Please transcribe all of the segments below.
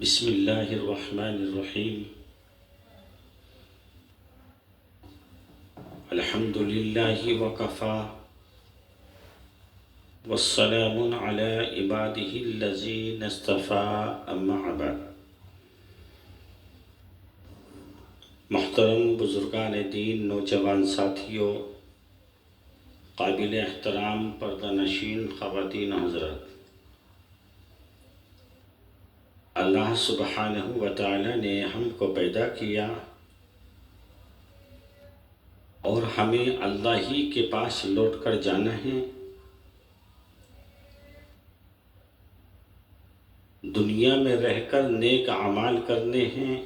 بسم اللہ الرحمن الرحیم الحمد للہ وکفا والسلام علی عباده الذین اصطفى اما بعد۔ محترم بزرگان دین، نوجوان ساتھیوں، قابل احترام پردہ نشین خواتین حضرات، اللہ سبحانہ و تعالی نے ہم کو پیدا کیا اور ہمیں اللہ ہی کے پاس لوٹ کر جانا ہے۔ دنیا میں رہ کر نیک اعمال کرنے ہیں،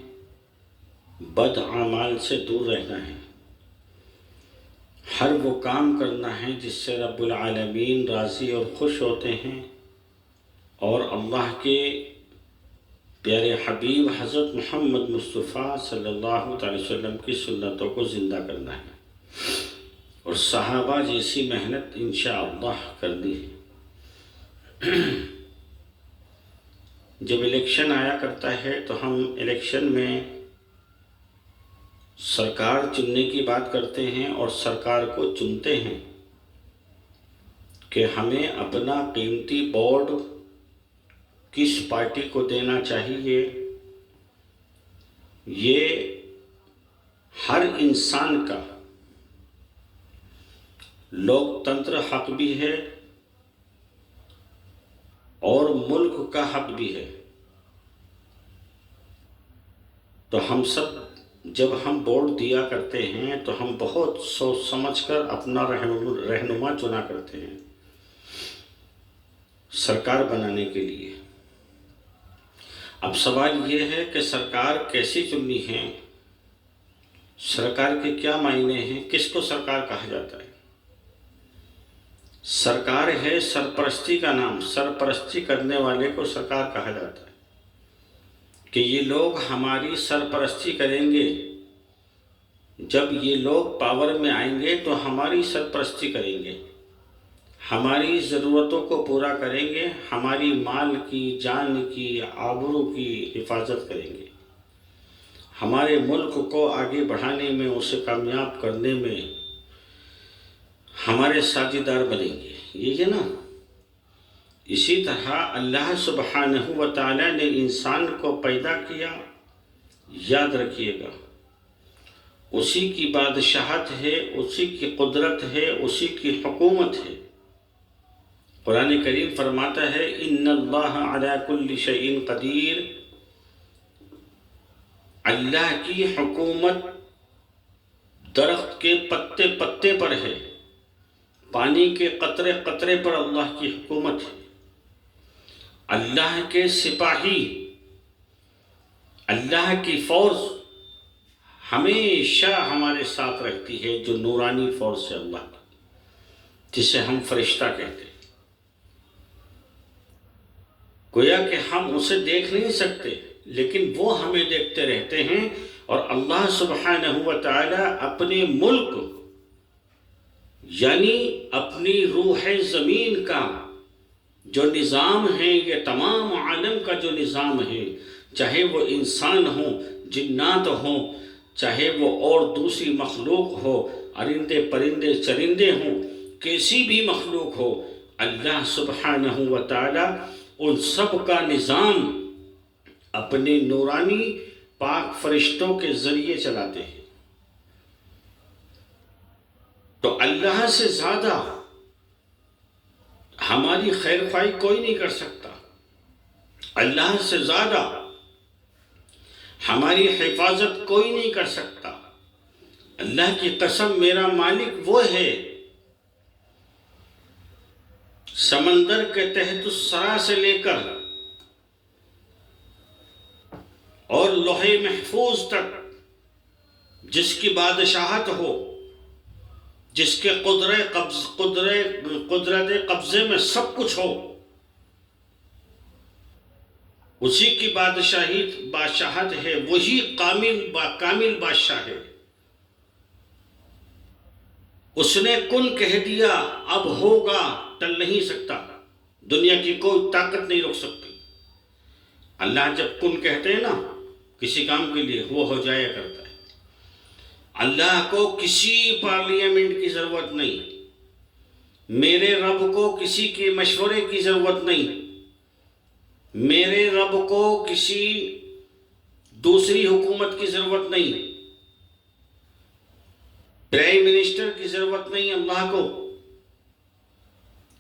بد اعمال سے دور رہنا ہے۔ ہر وہ کام کرنا ہے جس سے رب العالمین راضی اور خوش ہوتے ہیں، اور اللہ کے پیارے حبیب حضرت محمد مصطفیٰ صلی اللہ علیہ وسلم کی سنتوں کو زندہ کرنا ہے، اور صحابہ جیسی محنت انشاءاللہ کرنی ہے۔ جب الیکشن آیا کرتا ہے تو ہم الیکشن میں سرکار چننے کی بات کرتے ہیں اور سرکار کو چنتے ہیں کہ ہمیں اپنا قیمتی ووٹ کس پارٹی کو دینا چاہیے۔ یہ ہر انسان کا لوکتنتر حق بھی ہے اور ملک کا حق بھی ہے۔ تو ہم سب جب ہم ووٹ دیا کرتے ہیں تو ہم بہت سوچ سمجھ کر اپنا رہنما چنا کرتے ہیں سرکار بنانے کے لیے۔ اب سوال یہ ہے کہ سرکار کیسی چننی ہے، سرکار کے کیا معنی ہیں، کس کو سرکار کہا جاتا ہے؟ سرکار ہے سرپرستی کا نام، سرپرستی کرنے والے کو سرکار کہا جاتا ہے، کہ یہ لوگ ہماری سرپرستی کریں گے۔ جب یہ لوگ پاور میں آئیں گے تو ہماری سرپرستی کریں گے، ہماری ضرورتوں کو پورا کریں گے، ہماری مال کی، جان کی، آبرو کی حفاظت کریں گے، ہمارے ملک کو آگے بڑھانے میں، اسے کامیاب کرنے میں ہمارے ساجھیدار بنیں گے۔ یہ ہے نا۔ اسی طرح اللہ سبحانہ و تعالی نے انسان کو پیدا کیا، یاد رکھیے گا، اسی کی بادشاہت ہے، اسی کی قدرت ہے، اسی کی حکومت ہے۔ قرآن کریم فرماتا ہے ان اللہ علی کل شیء قدیر، اللہ کی حکومت درخت کے پتے پتے پر ہے، پانی کے قطرے قطرے پر اللہ کی حکومت ہے۔ اللہ کے سپاہی، اللہ کی فورس ہمیشہ ہمارے ساتھ رہتی ہے، جو نورانی فورس ہے اللہ کی، جسے ہم فرشتہ کہتے ہیں۔ گویا کہ ہم اسے دیکھ نہیں سکتے، لیکن وہ ہمیں دیکھتے رہتے ہیں، اور اللہ سبحانہ و تعالی اپنے ملک یعنی اپنی روح زمین کا جو نظام ہے، یہ تمام عالم کا جو نظام ہے، چاہے وہ انسان ہوں، جنات ہوں، چاہے وہ اور دوسری مخلوق ہو، پرندے پرندے چرندے ہوں، کیسی بھی مخلوق ہو، اللہ سبحانہ و تعالی ان سب کا نظام اپنے نورانی پاک فرشتوں کے ذریعے چلاتے ہیں۔ تو اللہ سے زیادہ ہماری خیر خواہی کوئی نہیں کر سکتا، اللہ سے زیادہ ہماری حفاظت کوئی نہیں کر سکتا۔ اللہ کی قسم، میرا مالک وہ ہے، سمندر کے تحت الثری سے لے کر اور لوح محفوظ تک جس کی بادشاہت ہو، جس کے قدرت قبضے میں سب کچھ ہو، اسی کی بادشاہت ہے، وہی کامل بادشاہ ہے۔ اس نے کن کہہ دیا، اب ہوگا، ٹل نہیں سکتا، دنیا کی کوئی طاقت نہیں روک سکتی۔ اللہ جب کن کہتے ہیں نا کسی کام کے لیے، وہ ہو جایا کرتا ہے۔ اللہ کو کسی پارلیمنٹ کی ضرورت نہیں، میرے رب کو کسی کے مشورے کی ضرورت نہیں، میرے رب کو کسی دوسری حکومت کی ضرورت نہیں، پرائم منسٹر کی ضرورت نہیں اللہ کو،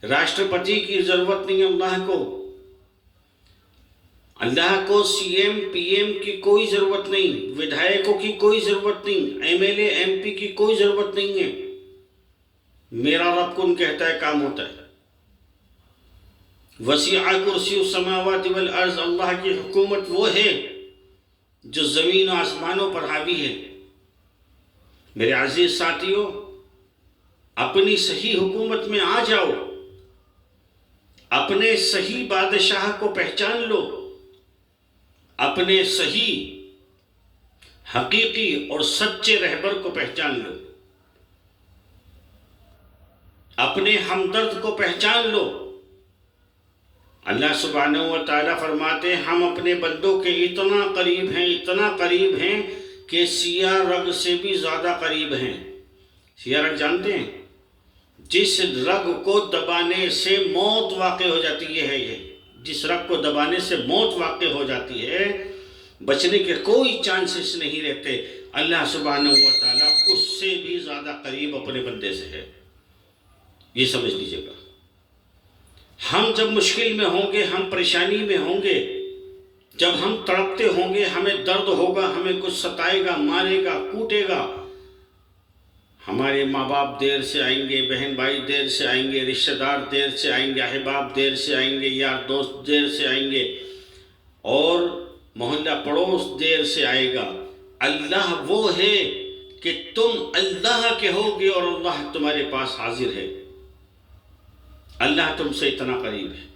راشٹرپتی کی ضرورت نہیں اللہ کو، اللہ کو سی ایم پی ایم کی کوئی ضرورت نہیں، ودھایکوں کی کوئی ضرورت نہیں، M L A M P کی کوئی ضرورت نہیں ہے۔ میرا رب کن کہتا ہے کام ہوتا ہے۔ وسیع کرسی السماوات والارض، اللہ کی حکومت وہ ہے جو زمین و آسمانوں پر حاوی ہے۔ میرے عزیز ساتھیوں، اپنی صحیح حکومت میں آ جاؤ، اپنے صحیح بادشاہ کو پہچان لو، اپنے صحیح حقیقی اور سچے رہبر کو پہچان لو، اپنے ہمدرد کو پہچان لو۔ اللہ سبحانہ و تعالیٰ فرماتے ہیں ہم اپنے بندوں کے اتنا قریب ہیں کہ سیاہ رگ سے بھی زیادہ قریب ہیں۔ سیاہ رگ جانتے ہیں؟ جس رگ کو دبانے سے موت واقع ہو جاتی ہے، جس رگ کو دبانے سے موت واقع ہو جاتی ہے، بچنے کے کوئی چانسز نہیں رہتے، اللہ سبحانہ و تعالیٰ اس سے بھی زیادہ قریب اپنے بندے سے ہے۔ یہ سمجھ لیجئے گا۔ ہم جب مشکل میں ہوں گے، ہم پریشانی میں ہوں گے، جب ہم تڑپتے ہوں گے، ہمیں درد ہوگا، ہمیں کچھ ستائے گا، مارے گا، کوٹے گا، ہمارے ماں باپ دیر سے آئیں گے، بہن بھائی دیر سے آئیں گے، رشتہ دار دیر سے آئیں گے، احباب دیر سے آئیں گے، یار دوست دیر سے آئیں گے، اور محلہ پڑوس دیر سے آئے گا۔ اللہ وہ ہے کہ تم اللہ کے ہوگے اور اللہ تمہارے پاس حاضر ہے۔ اللہ تم سے اتنا قریب ہے،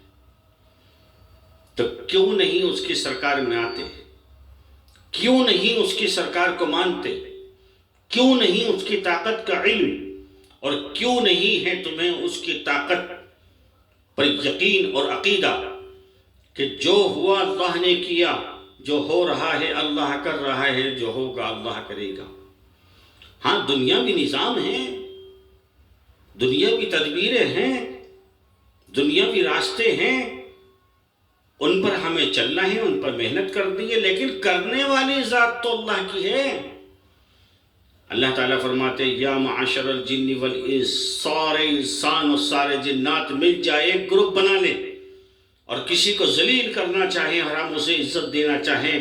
تو کیوں نہیں اس کی سرکار میں آتے؟ کیوں نہیں اس کی سرکار کو مانتے؟ کیوں نہیں اس کی طاقت کا علم، اور کیوں نہیں ہے تمہیں اس کی طاقت پر یقین اور عقیدہ کہ جو ہوا اللہ نے کیا، جو ہو رہا ہے اللہ کر رہا ہے، جو ہوگا اللہ کرے گا۔ ہاں، دنیاوی نظام ہیں، دنیاوی تدبیریں ہیں، دنیاوی راستے ہیں، ان پر ہمیں چلنا ہے، ان پر محنت کرنی ہے، لیکن کرنے والی ذات تو اللہ کی ہے۔ اللہ تعالیٰ فرماتے ہیں یا معاشر الجن والانس، سارے انسان اور سارے جنات مل جائے، ایک گروپ بنا لے، اور کسی کو ذلیل کرنا چاہیں اور ہم اسے عزت دینا چاہیں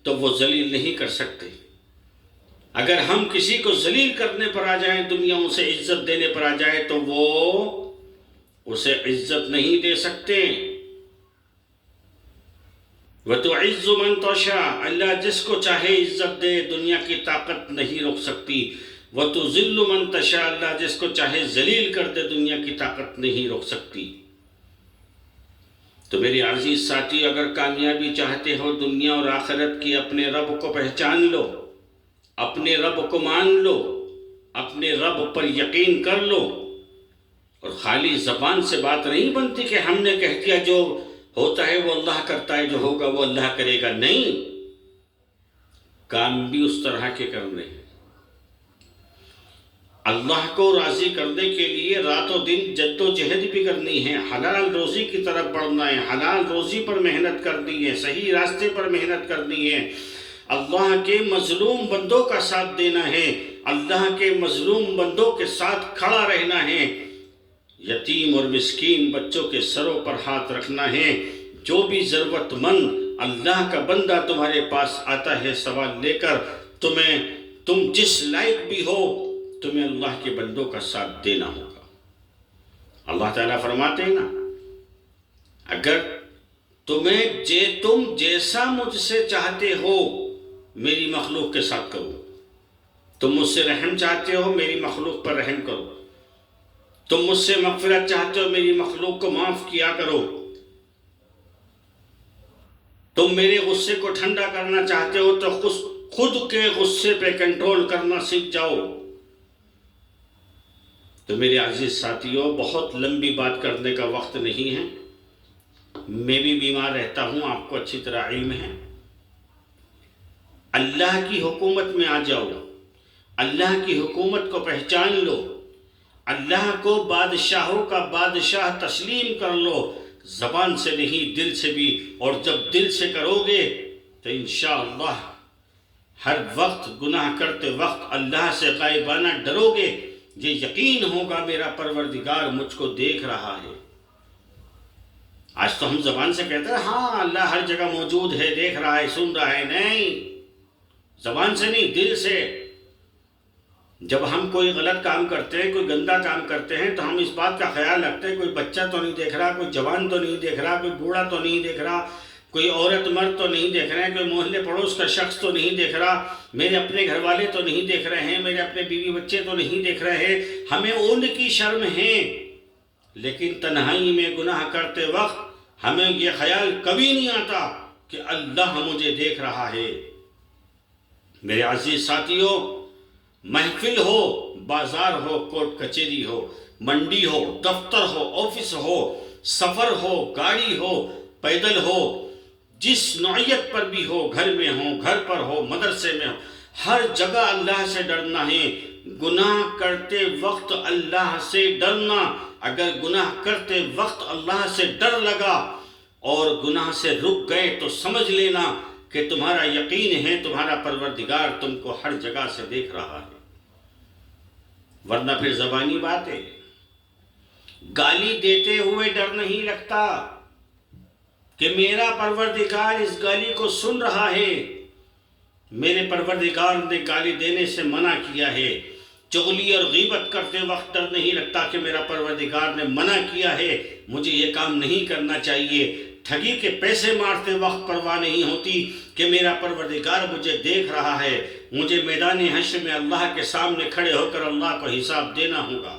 تو وہ ذلیل نہیں کر سکتے۔ اگر ہم کسی کو ذلیل کرنے پر آ جائیں، دنیا اسے عزت دینے پر آ جائے، تو وہ اسے عزت نہیں دے سکتے۔ وَتُعِزُّ مَن تَشَاءُ، اللہ جس کو چاہے عزت دے، دنیا کی طاقت نہیں روک سکتی۔ وَتُذِلُّ مَن تَشَاءُ، اللہ جس کو چاہے ذلیل کر دے، دنیا کی طاقت نہیں روک سکتی۔ تو میرے عزیز ساتھی، اگر کامیابی چاہتے ہو دنیا اور آخرت کی، اپنے رب کو پہچان لو، اپنے رب کو مان لو، اپنے رب پر یقین کر لو، اور خالی زبان سے بات نہیں بنتی کہ ہم نے کہہ دیا جو ہوتا ہے وہ اللہ کرتا ہے، جو ہوگا وہ اللہ کرے گا۔ نہیں، کام بھی اس طرح کے کرنے ہیں۔ اللہ کو راضی کرنے کے لیے رات و دن جد و جہد بھی کرنی ہے، حلال روزی کی طرف بڑھنا ہے، حلال روزی پر محنت کرنی ہے، صحیح راستے پر محنت کرنی ہے، اللہ کے مظلوم بندوں کا ساتھ دینا ہے، اللہ کے مظلوم بندوں کے ساتھ کھڑا رہنا ہے، یتیم اور مسکین بچوں کے سروں پر ہاتھ رکھنا ہے۔ جو بھی ضرورت مند اللہ کا بندہ تمہارے پاس آتا ہے سوال لے کر، تم جس لائق بھی ہو، تمہیں اللہ کے بندوں کا ساتھ دینا ہوگا۔ اللہ تعالیٰ فرماتے ہیں نا، اگر تم جیسا مجھ سے چاہتے ہو میری مخلوق کے ساتھ کرو، تم مجھ سے رحم چاہتے ہو میری مخلوق پر رحم کرو، تم مجھ سے مغفرت چاہتے ہو میری مخلوق کو معاف کیا کرو، تم میرے غصے کو ٹھنڈا کرنا چاہتے ہو تو خود کے غصے پہ کنٹرول کرنا سیکھ جاؤ۔ تو میرے عزیز ساتھیوں، بہت لمبی بات کرنے کا وقت نہیں ہے، میں بھی بیمار رہتا ہوں، آپ کو اچھی طرح علم ہے۔ اللہ کی حکومت میں آ جاؤ، اللہ کی حکومت کو پہچان لو، اللہ کو بادشاہوں کا بادشاہ تسلیم کر لو، زبان سے نہیں دل سے بھی، اور جب دل سے کرو گے تو انشاءاللہ ہر وقت گناہ کرتے وقت اللہ سے غائبانہ ڈرو گے، یہ یقین ہوگا میرا پروردگار مجھ کو دیکھ رہا ہے۔ آج تو ہم زبان سے کہتے ہیں ہاں اللہ ہر جگہ موجود ہے، دیکھ رہا ہے، سن رہا ہے، نہیں، زبان سے نہیں، دل سے۔ جب ہم کوئی غلط کام کرتے ہیں، کوئی گندا کام کرتے ہیں، تو ہم اس بات کا خیال رکھتے ہیں کوئی بچہ تو نہیں دیکھ رہا، کوئی جوان تو نہیں دیکھ رہا، کوئی بوڑھا تو نہیں دیکھ رہا، کوئی عورت مرد تو نہیں دیکھ رہے ہیں، کوئی محلے پڑوس کا شخص تو نہیں دیکھ رہا، میرے اپنے گھر والے تو نہیں دیکھ رہے ہیں، میرے اپنے بیوی بچے تو نہیں دیکھ رہے ہیں، ہمیں ان کی شرم ہے۔ لیکن تنہائی میں گناہ کرتے وقت ہمیں یہ خیال کبھی نہیں آتا کہ اللہ مجھے دیکھ رہا ہے۔ میرے عزیز ساتھیوں، محفل ہو، بازار ہو، کورٹ کچہری ہو، منڈی ہو، دفتر ہو، آفس ہو، سفر ہو، گاڑی ہو، پیدل ہو، جس نوعیت پر بھی ہو، گھر میں ہو، گھر پر ہو، مدرسے میں ہو، ہر جگہ اللہ سے ڈرنا ہے۔ گناہ کرتے وقت اللہ سے ڈرنا۔ اگر گناہ کرتے وقت اللہ سے ڈر لگا اور گناہ سے رک گئے تو سمجھ لینا کہ تمہارا یقین ہے تمہارا پروردگار تم کو ہر جگہ سے دیکھ رہا ہے، ورنہ پھر زبانی بات ہے۔ گالی دیتے ہوئے ڈر نہیں لگتا کہ میرا پروردگار اس گالی کو سن رہا ہے، میرے پروردگار نے گالی دینے سے منع کیا ہے۔ چغلی اور غیبت کرتے وقت ڈر نہیں لگتا کہ میرا پروردگار نے منع کیا ہے، مجھے یہ کام نہیں کرنا چاہیے۔ ٹھگی کے پیسے مارتے وقت پرواہ نہیں ہوتی کہ میرا پروردگار مجھے دیکھ رہا ہے، مجھے میدان حشر میں اللہ کے سامنے کھڑے ہو کر اللہ کو حساب دینا ہوگا۔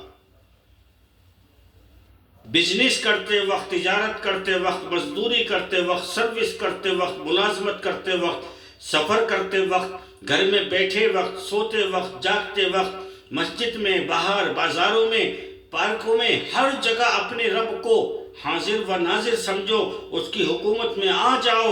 بزنس کرتے وقت، تجارت کرتے وقت، مزدوری کرتے وقت، سروس کرتے وقت، ملازمت کرتے وقت، سفر کرتے وقت، گھر میں بیٹھے وقت، سوتے وقت، جاگتے وقت، مسجد میں، باہر، بازاروں میں، پارکوں میں، ہر جگہ اپنے رب کو حاضر و ناظر سمجھو، اس کی حکومت میں آ جاؤ،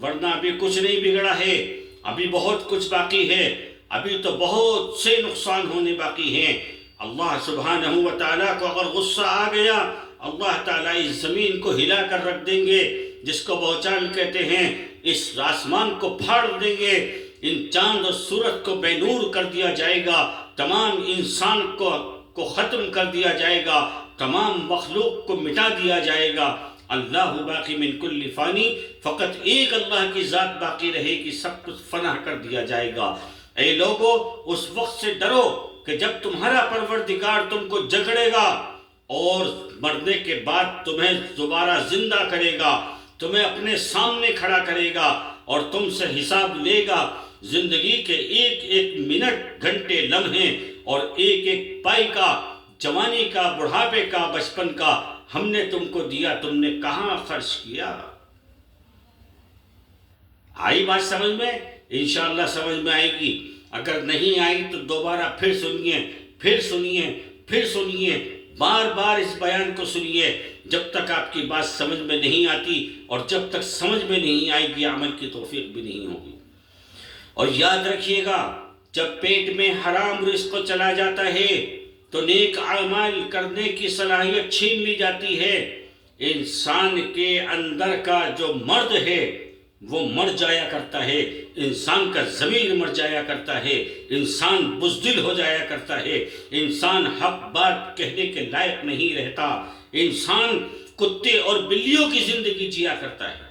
ورنہ ابھی کچھ نہیں بگڑا ہے، ابھی بہت کچھ باقی ہے، ابھی تو بہت سے نقصان ہونے باقی ہیں۔ اللہ سبحانہ و تعالیٰ کو اگر غصہ آ گیا، اللہ تعالیٰ اس زمین کو ہلا کر رکھ دیں گے، جس کو بہوچال کہتے ہیں، اس آسمان کو پھاڑ دیں گے، ان چاند اور سورج کو بے نور کر دیا جائے گا، تمام انسان کو ختم کر دیا جائے گا، تمام مخلوق کو مٹا دیا جائے گا۔ اللہ باقی من کل فانی، فقط ایک اللہ کی ذات باقی رہے گی، سب کچھ فنا کر دیا جائے گا۔ اے لوگو، اس وقت سے ڈرو کہ جب تمہارا پروردگار تم کو جکڑے گا اور مرنے کے بعد تمہیں دوبارہ زندہ کرے گا، تمہیں اپنے سامنے کھڑا کرے گا اور تم سے حساب لے گا۔ زندگی کے ایک ایک منٹ، گھنٹے، لمحے اور ایک ایک پائی کا، جوانی کا، بڑھاپے کا، بچپن کا ہم نے تم کو دیا، تم نے کہاں خرچ کیا؟ آئی بات سمجھ میں؟ انشاءاللہ سمجھ میں آئے گی۔ اگر نہیں آئی تو دوبارہ پھر سنیے، پھر سنیے، پھر سنیے، بار بار اس بیان کو سنیے، جب تک آپ کی بات سمجھ میں نہیں آتی، اور جب تک سمجھ میں نہیں آئے گی عمل کی توفیق بھی نہیں ہوگی۔ اور یاد رکھیے گا، جب پیٹ میں حرام رزق چلا جاتا ہے تو نیک اعمال کرنے کی صلاحیت چھین لی جاتی ہے۔ انسان کے اندر کا جو مرد ہے وہ مر جایا کرتا ہے، انسان کا ضمیر مر جایا کرتا ہے، انسان بزدل ہو جایا کرتا ہے، انسان حق بات کہنے کے لائق نہیں رہتا، انسان کتے اور بلیوں کی زندگی جیا کرتا ہے۔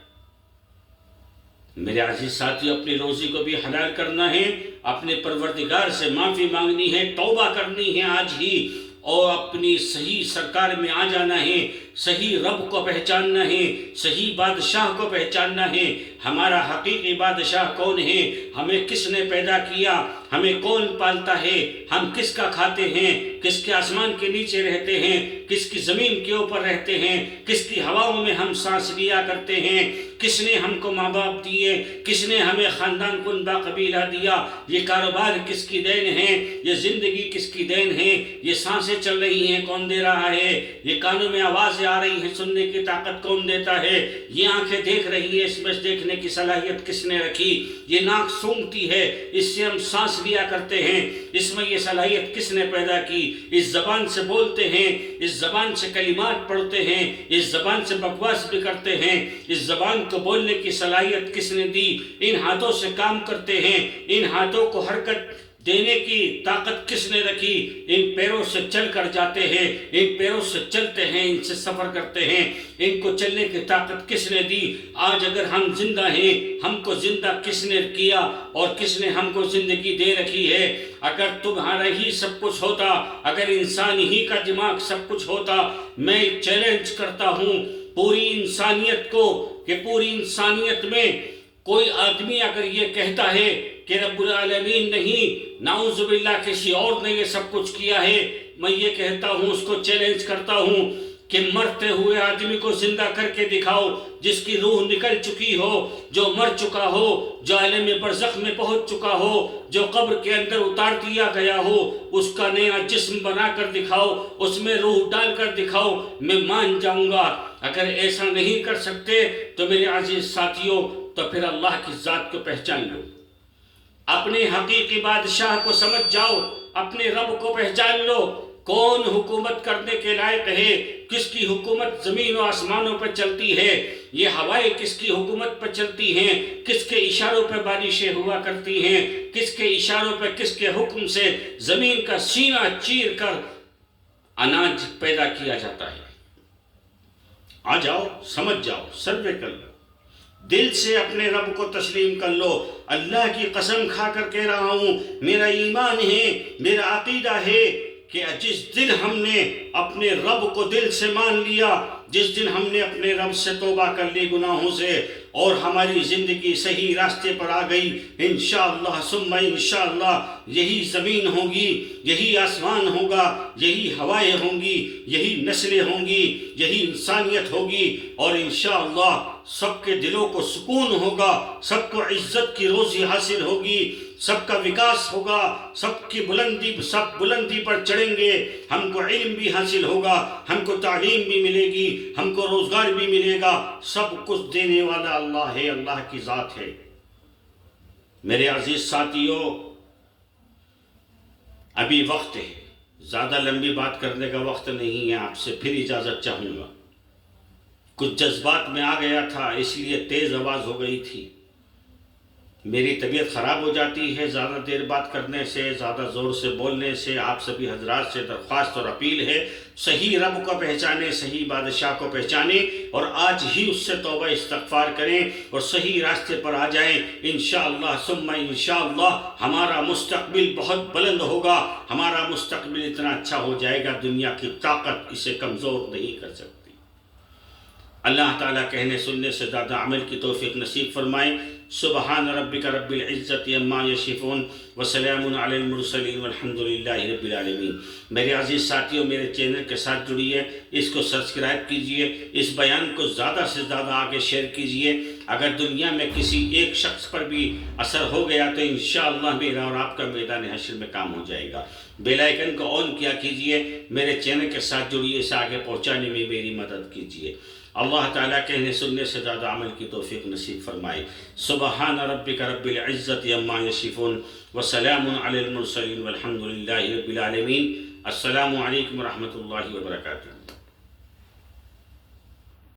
میرے عزیز ساتھیو، اپنی روزی کو بھی حلال کرنا ہے، اپنے پروردگار سے معافی مانگنی ہے، توبہ کرنی ہے آج ہی، اور اپنی صحیح سرکار میں آ جانا ہے، صحیح رب کو پہچاننا ہے، صحیح بادشاہ کو پہچاننا ہے۔ ہمارا حقیقی بادشاہ کون ہے؟ ہمیں کس نے پیدا کیا؟ ہمیں کون پالتا ہے؟ ہم کس کا کھاتے ہیں؟ کس کے آسمان کے نیچے رہتے ہیں، کس کی زمین کے اوپر رہتے ہیں، کس کی ہواؤں میں ہم سانس لیا کرتے ہیں، کس نے ہم کو ماں باپ دیے، کس نے ہمیں خاندان کن با قبیلہ دیا، یہ کاروبار کس کی دین ہے، یہ زندگی کس کی دین ہے، یہ سانسیں چل رہی ہیں کون دے رہا ہے، یہ کانوں میں آوازیں آ رہی ہیں سننے کی طاقت کون دیتا ہے، یہ آنکھیں دیکھ رہی ہیں اس میں دیکھنے کی صلاحیت کس نے رکھی، یہ ناک سونگھتی ہے اس سے ہم سانس لیا کرتے ہیں، اس میں یہ صلاحیت کس نے پیدا کی، اس زبان سے بولتے ہیں، اس زبان سے کلمات پڑھتے ہیں، اس زبان سے بکواس بھی کرتے ہیں، اس زبان کو بولنے کی صلاحیت کس نے دی، ان ہاتھوں سے کام کرتے ہیں، ان ہاتھوں کو حرکت دینے کی طاقت کس نے رکھی، ان پیروں سے چل کر جاتے ہیں، ان پیروں سے چلتے ہیں، ان سے سفر کرتے ہیں، ان کو چلنے کی طاقت کس نے دی، آج اگر ہم زندہ ہیں ہم کو زندہ کس نے کیا اور کس نے ہم کو زندگی دے رکھی ہے، اگر تمہارا ہی سب کچھ ہوتا، اگر انسان ہی کا دماغ سب کچھ ہوتا، میں چیلنج کرتا ہوں پوری انسانیت کو کہ پوری انسانیت میں کوئی آدمی اگر یہ کہتا ہے کہ رب العالمین نہیں، نعوذ باللہ کسی اور نے یہ سب کچھ کیا ہے، میں یہ کہتا ہوں، اس کو چیلنج کرتا ہوں کہ مرتے ہوئے آدمی کو زندہ کر کے دکھاؤ، جس کی روح نکل چکی ہو، جو مر چکا ہو، جو عالم برزخ میں پہنچ چکا ہو، جو قبر کے اندر اتار دیا گیا ہو، اس کا نیا جسم بنا کر دکھاؤ، اس میں روح ڈال کر دکھاؤ، میں مان جاؤں گا۔ اگر ایسا نہیں کر سکتے تو میرے عزیز ساتھیوں، تو پھر اللہ کی ذات کو پہچان لو، اپنے حقیقی بادشاہ کو سمجھ جاؤ، اپنے رب کو پہچان لو، کون حکومت کرنے کے لائق ہے، کس کی حکومت زمین و آسمانوں پر چلتی ہے، یہ ہوائیں کس کی حکومت پر چلتی ہیں، کس کے اشاروں پہ بارشیں ہوا کرتی ہیں، کس کے اشاروں پہ کس کے حکم سے زمین کا سینہ چیر کر اناج پیدا کیا جاتا ہے۔ آ جاؤ، سمجھ جاؤ، سروے کر لو، دل سے اپنے رب کو تسلیم کر لو۔ اللہ کی قسم کھا کر کہہ رہا ہوں، میرا ایمان ہے، میرا عقیدہ ہے کہ جس دن ہم نے اپنے رب کو دل سے مان لیا، جس دن ہم نے اپنے رب سے توبہ کر لی گناہوں سے، اور ہماری زندگی صحیح راستے پر آ گئی، انشاءاللہ ثم انشاءاللہ یہی زمین ہوگی، یہی آسمان ہوگا، یہی ہوائیں ہوں گی، یہی نسلیں ہوں گی، یہی انسانیت ہوگی، اور انشاءاللہ سب کے دلوں کو سکون ہوگا، سب کو عزت کی روزی حاصل ہوگی، سب کا وکاس ہوگا، سب بلندی پر چڑھیں گے، ہم کو علم بھی حاصل ہوگا، ہم کو تعلیم بھی ملے گی، ہم کو روزگار بھی ملے گا، سب کچھ دینے والا اللہ ہے، اللہ کی ذات ہے۔ میرے عزیز ساتھیوں، ابھی وقت ہے، زیادہ لمبی بات کرنے کا وقت نہیں ہے، آپ سے پھر اجازت چاہوں گا۔ کچھ جذبات میں آ گیا تھا، اس لیے تیز آواز ہو گئی تھی، میری طبیعت خراب ہو جاتی ہے زیادہ دیر بات کرنے سے، زیادہ زور سے بولنے سے۔ آپ سبھی حضرات سے درخواست اور اپیل ہے، صحیح رب کو پہچانے، صحیح بادشاہ کو پہچانے، اور آج ہی اس سے توبہ استغفار کریں اور صحیح راستے پر آ جائیں۔ انشاءاللہ ثم انشاءاللہ ہمارا مستقبل بہت بلند ہوگا، ہمارا مستقبل اتنا اچھا ہو جائے گا، دنیا کی طاقت اسے کمزور نہیں کر سکتی۔ اللہ تعالیٰ کہنے سننے سے زیادہ عمل کی توفیق نصیب فرمائیں۔ سبحان ربک رب العزت عما یصفون وسلام علی المرسلین والحمد للہ رب العالمین۔ میرے عزیز ساتھیوں، میرے چینل کے ساتھ جڑیے، اس کو سبسکرائب کیجئے، اس بیان کو زیادہ سے زیادہ آگے شیئر کیجئے۔ اگر دنیا میں کسی ایک شخص پر بھی اثر ہو گیا تو انشاءاللہ میرا اور آپ کا میدان حشر میں کام ہو جائے گا۔ بیل آئیکن کو آن کیا کیجئے، میرے چینل کے ساتھ جڑیے، اسے آگے پہنچانے میں میری مدد کیجئے۔ اللہ تعالیٰ کہنے سننے سے زیادہ عمل کی توفیق نصیب فرمائے۔ سبحان ربک رب العزت عما یصفون وسلام علی المرسلین والحمد للہ رب العالمین۔ السلام علیکم ورحمۃ اللہ وبرکاتہ۔